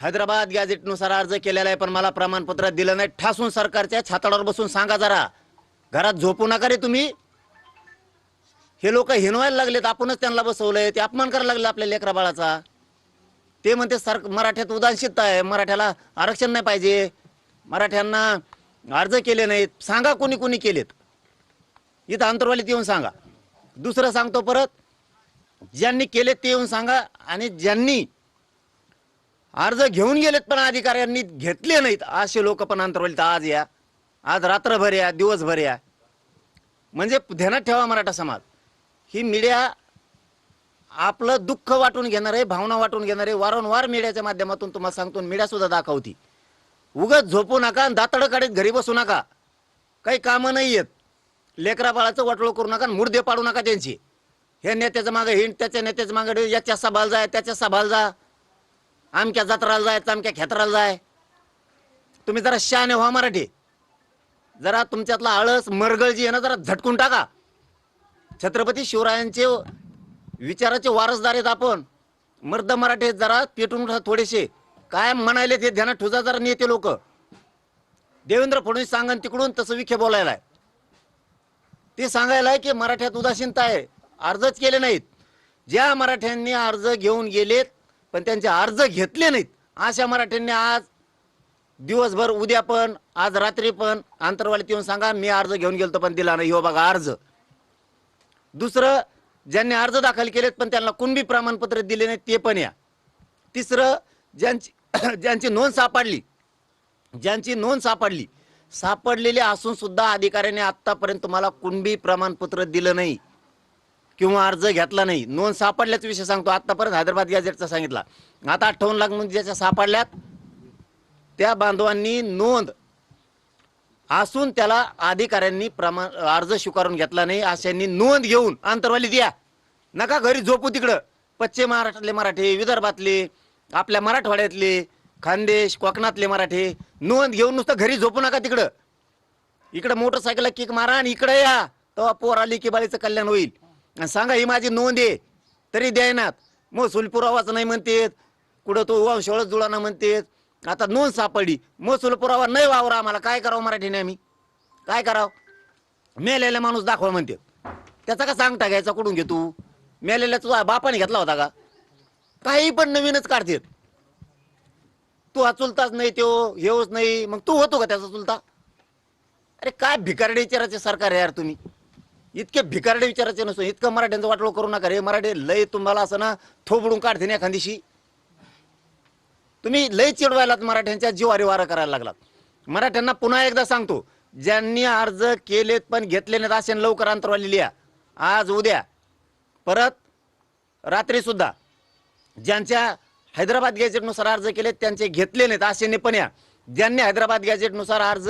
हैदराबाद गॅझेटनुसार अर्ज केलेला आहे, पण मला प्रमाणपत्र दिलं नाही. ठासून सरकारच्या छाताडावर बसून सांगा जरा. घरात झोपू नका रे तुम्ही. हे लोक हिनवायला लागलेत, आपणच त्यांना बसवलंय, ते अपमान करायला लागले आपल्या लेकरा बाळाचा. ते म्हणते मराठ्यात उदासीनता आहे, मराठ्याला आरक्षण नाही पाहिजे, मराठ्यांना अर्ज केले नाहीत. सांगा कोणी कोणी केलेत, इथं अंतरवालीत येऊन सांगा. दुसरं सांगतो परत, ज्यांनी केलेत ते येऊन सांगा, आणि ज्यांनी अर्ज घेऊन गेलेत पण अधिकाऱ्यांनी घेतले नाहीत असे लोक पण अंतरवालीत आज या, आज रात्रभर या, दिवसभर या. म्हणजे ध्यानात ठेवा मराठा समाज, ही मीडिया आपलं दुःख वाटून घेणार आहे, भावना वाटून घेणार आहे. वारंवार मीडियाच्या माध्यमातून तुम्हाला सांगतो, मीडिया सुद्धा दाखवती. उगाच झोपू नका, दातड काढीत घरी बसू नका, काही कामं नाही आहेत. लेकरा बाळाचं वाटोळ करू नका, मुर्दे पाडू नका त्यांची. हे नेत्याचं मागे हिंड, त्याच्या नेत्याचं मागे, याच्या सभाला जाय, त्याच्या सभाला जा, आमक्या जत्राला जाय, आमक्या खेत्राला जाय. तुम्ही जरा शहाणे व्हा मराठी. जरा तुमच्यातला आळस मरगळजी आहे ना, जरा झटकून टाका. छत्रपती शिवरायांचे विचाराचे वारसदार आहेत आपण. मर्द मराठी जरा पेटून थोडेसे काय म्हणाले ते ध्यानात ठुजा जरा नेते लोक. देवेंद्र फडणवीस सांगन तिकडून तसं विखे बोलायला आहे. ते सांगायला आहे की मराठ्यात उदासीनता आहे, अर्जच केले नाहीत. ज्या मराठ्यांनी अर्ज घेऊन गेलेत पण त्यांचे अर्ज घेतले नाहीत, अशा मराठ्यांनी आज दिवसभर, उद्या पण, आज रात्री पण अंतरवालीत येऊन सांगा, मी अर्ज घेऊन गेलतो पण दिला नाही, हो बघा अर्ज. दुसरं, ज्यांनी अर्ज दाखल केलेत पण त्यांना कुणबी प्रमाणपत्र दिले नाहीत ते पण या. तिसरं, ज्यांची नोंद सापडली, ज्यांची नोंद सापडलेली असून सुद्धा अधिकाऱ्याने आतापर्यंत तुम्हाला कुणबी प्रमाणपत्र दिलं नाही किंवा अर्ज घेतला नाही. नोंद सापडल्याचा विषय सांगतो. आतापर्यंत हैदराबाद गॅझेटचा सांगितला, आता 58 लाख नोंदी ज्याच्या सापडल्यात त्या बांधवांनी नोंद असून त्याला अधिकाऱ्यांनी अर्ज स्वीकारून घेतला नाही. अशांनी नोंद घेऊन अंतरवाली द्या. नका घरी झोपू तिकडं. पश्चिम महाराष्ट्रातले मराठी, विदर्भातले, आपल्या मराठवाड्यातले, खानदेश कोकणातले मराठी, नोंद घेऊन नुसतं घरी झोपू नका तिकडं. इकडं मोटरसायकलला किक मारा आणि इकडे या, तेव्हा पोर आली की बाळीचं कल्याण होईल. आणि सांगा ही माझी नोंद आहे, तरी द्यायनात. महसूल पुरावाच नाही म्हणतेत, कुठं तो वंशवळ जुळाना म्हणतेत. आता नोंद सापडली, महसूल पुरावा नाही वावरा, आम्हाला काय करावं मराठीने, आम्ही काय करावं. मेलेला माणूस दाखवा म्हणते, त्याचा का सांगता घ्यायचा, कुठून घेतो. मेलेला तुझा बापाने घेतला होता का. काही पण नवीनच काढतेत. तू हा चुलताच नाही, तो हेच नाही, मग तू होतो का त्याचा चुलता. अरे काय भिकारडे विचाराचे सरकार आहे यार तुम्ही. इतके भिकारडे विचाराचे नसतो. इतकं मराठ्यांचं वाटोळ करू नका रे. मराठी लय तुम्हाला असं ना थोबडून काढते ना एखादीशी. तुम्ही लय चिडवायलात, मराठ्यांच्या जीवारी वारं करायला लागलात. मराठ्यांना पुन्हा एकदा सांगतो, ज्यांनी अर्ज केलेत पण घेतले नाहीत असे लवकर अंतरवाली लिहा. आज उद्या परत रात्री सुद्धा. ज्यांच्या हैदराबाद गॅझेटनुसार अर्ज केलेत त्यांचे घेतले नाहीत असे पण या. ज्यांनी हैदराबाद गॅझेटनुसार अर्ज